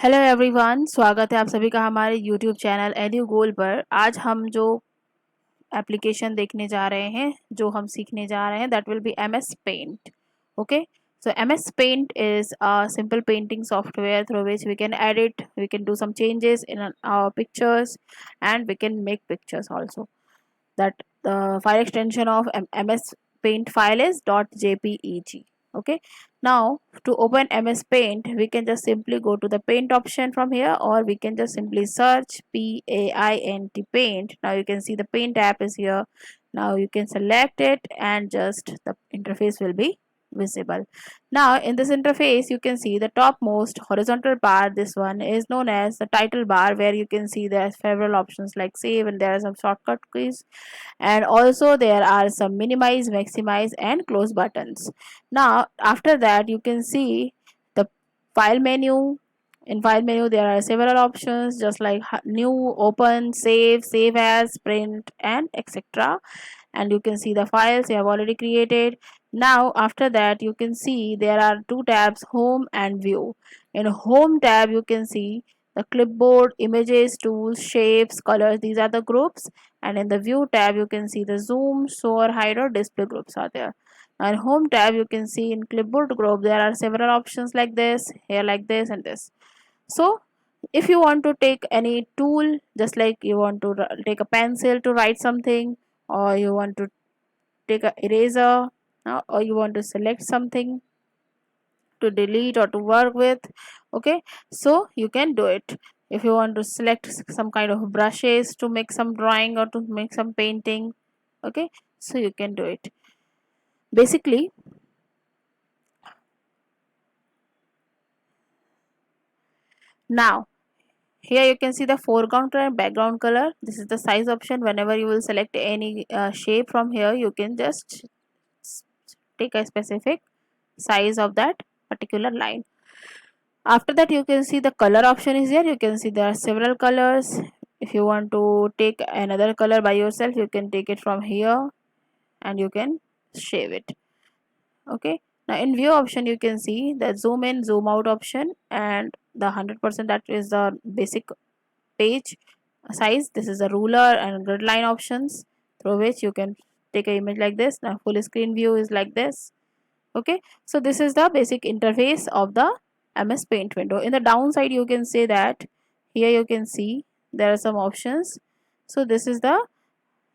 Hello everyone, स्वागत है आप सभी का हमारे यूट्यूब चैनल एड्यू गोल पर। आज हम जो एप्लीकेशन देखने जा रहे हैं, जो हम सीखने जा रहे हैं, that will be M S paint. Okay, so MS Paint is a simple painting software through which we can edit, we can do some changes in our pictures, and we can make pictures also. That the file extension of MS Paint file is .jpeg. Okay, now to open MS Paint, we can just simply go to the paint option from here, or we can just simply search PAINT paint. Now you can see the paint app is here. Now you can select it and just the interface will be visible. Now in this interface you can see the topmost horizontal bar. This one is known as the title bar, where you can see there are several options like save, and there are some shortcut keys, and also there are some minimize, maximize, and close buttons. Now after that you can see the file menu. In file menu there are several options, just like new, open, save as, print, and etc. And you can see the files you have already created. Now after that you can see there are two tabs, home and view. In home tab you can see the clipboard, images, tools, shapes, colors, these are the groups. And in the view tab you can see the zoom, show or hide or display groups are there. And home tab you can see in clipboard group there are several options like this, here like this and this. So if you want to take any tool, just like you want to take a pencil to write something, or you want to take a eraser, or you want to select something to delete or to work with. Okay, so you can do it. If you want to select some kind of brushes to make some drawing or to make some painting, okay, so you can do it. Basically, now here you can see the foreground color and background color. This is the size option. Whenever you will select any shape from here, you can just take a specific size of that particular line. After that you can see the color option is here. You can see there are several colors. If you want to take another color by yourself, you can take it from here and you can shave it. Okay, now in view option you can see the zoom in, zoom out option, and the 100%, that is the basic page size. This is the ruler and grid line options through which you can take an image like this. Now full screen view is like this. Okay, so this is the basic interface of the MS Paint window. In the downside you can say that here you can see there are some options. So this is the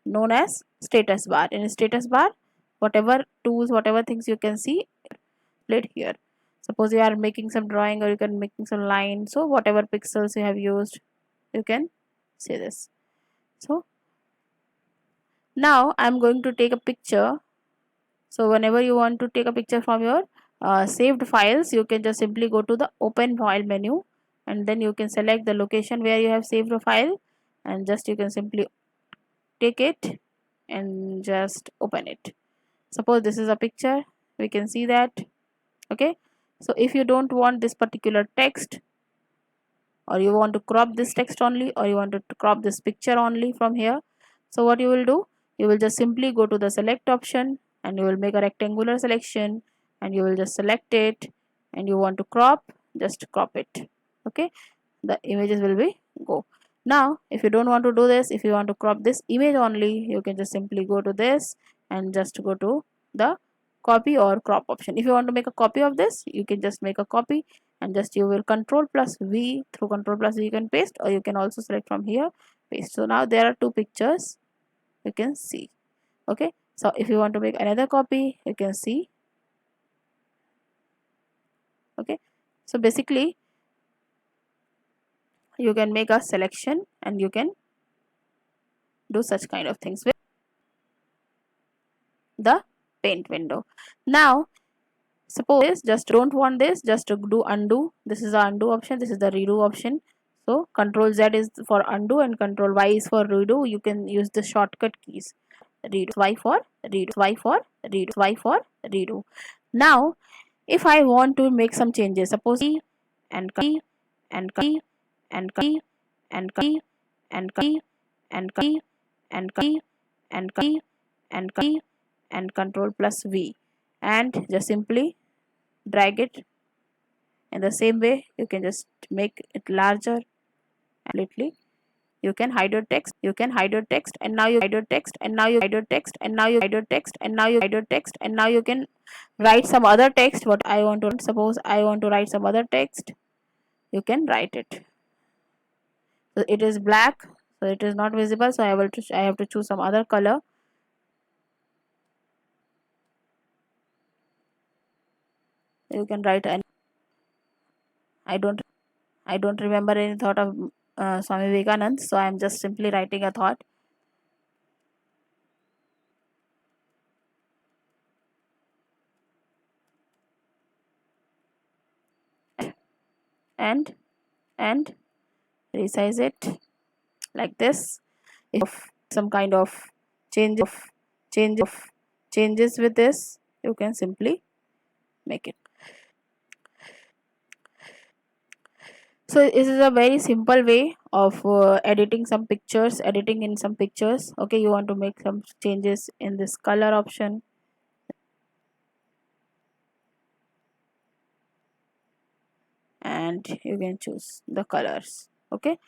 known as status bar. In status bar, whatever tools, whatever things you can see displayed here. Suppose you are making some drawing, or you can making some line, so whatever pixels you have used, you can see this. So now I'm going to take a picture. So whenever you want to take a picture from your saved files, you can just simply go to the open file menu, and then you can select the location where you have saved a file, and just you can simply take it and just open it. Suppose this is a picture, we can see that. Okay, so if you don't want this particular text, or you want to crop this text only, or you want to crop this picture only from here, so what you will do, you will just simply go to the select option, and you will make a rectangular selection, and you will just select it, and you want to crop, just crop it. Okay, the images will be go. Now if you don't want to do this, if you want to crop this image only, you can just simply go to this and just go to the copy or crop option. If you want to make a copy of this, you can just make a copy, and just you will control plus V. Through control plus V you can paste, or you can also select from here, paste. So now there are two pictures you can see. Okay, so if you want to make another copy, you can see. Okay, so basically you can make a selection and you can do such kind of things with the paint window. Now suppose just don't want this, just to do undo. This is the undo option, this is the redo option. So control Z is for undo and control Y is for redo. You can use the shortcut keys. Redo, Y for redo, Y for redo, Y for redo. Now if I want to make some changes, suppose and copy and copy and copy and copy and copy and copy and copy and copy and copy and control plus V, and just simply drag it In the same way, you can just make it larger completely. You can hide your text, and now you hide your text, and now you hide your text, and now you hide your text, and now you hide your text, and now you can write some other text. What I want to, suppose I want to write some other text, you can write it. So it is black, so it is not visible, so I have to choose some other color. You can write, and I don't remember any thought of Swami Vivekanand, so I am just simply writing a thought. And resize it like this. If some kind of changes with this, you can simply make it. So this is a very simple way of editing in some pictures. Okay, you want to make some changes in this color option, and you can choose the colors. Okay,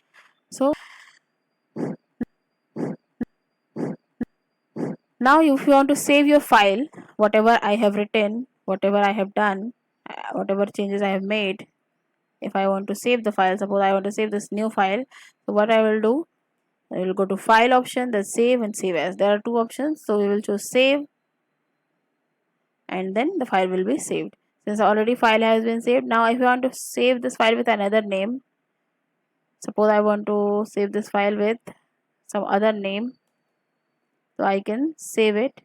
so now if you want to save your file, whatever I have written, whatever I have done, whatever changes I have made, if I want to save the file, suppose I want to save this new file, so what I will do, I will go to file option, then save and save as. There are two options, so we will choose save, and then the file will be saved. Since already file has been saved, now if you want to save this file with another name, suppose I want to save this file with some other name, so I can save it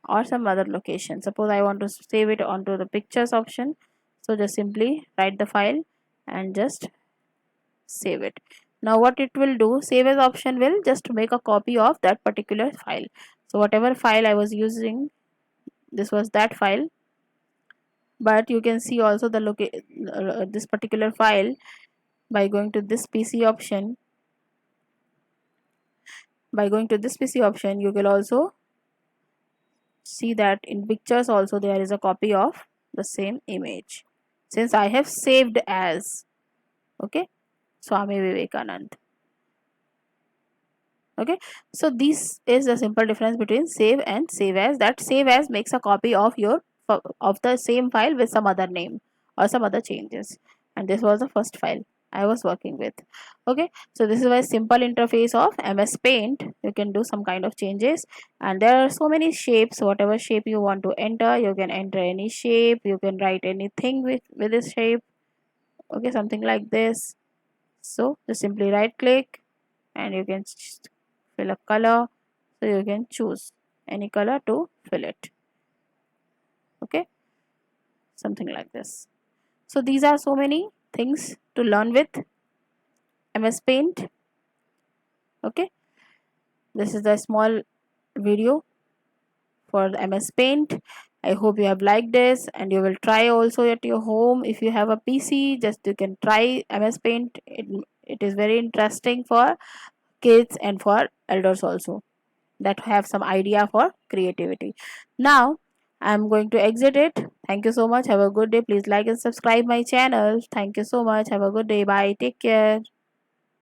or some other location. Suppose I want to save it onto the pictures option, so just simply write the file and just save it. Now what it will do, save as option will just make a copy of that particular file. So whatever file I was using, this was that file, but you can see also the this particular file by going to this PC option. By going to this PC option, you will also see that in pictures also there is a copy of the same image, since I have saved as, okay, Swami Vivekanand. Okay, so this is the simple difference between save and save as. That save as makes a copy of your of the same file with some other name or some other changes, and this was the first file I was working with. Okay, so this is a simple interface of MS Paint. You can do some kind of changes, and there are so many shapes. Whatever shape you want to enter, you can enter any shape. You can write anything with this shape. Okay, something like this. So just simply right click, and you can fill a color, so you can choose any color to fill it. Okay, something like this. So these are so many things to learn with MS Paint. Okay, this is the small video for the MS Paint. I hope you have liked this, and you will try also at your home. If you have a PC, just you can try MS Paint. It is very interesting for kids and for elders also, that have some idea for creativity. Now I'm going to exit it. Thank you so much. Have a good day. Please like and subscribe my channel. Thank you so much. Have a good day. Bye. Take care.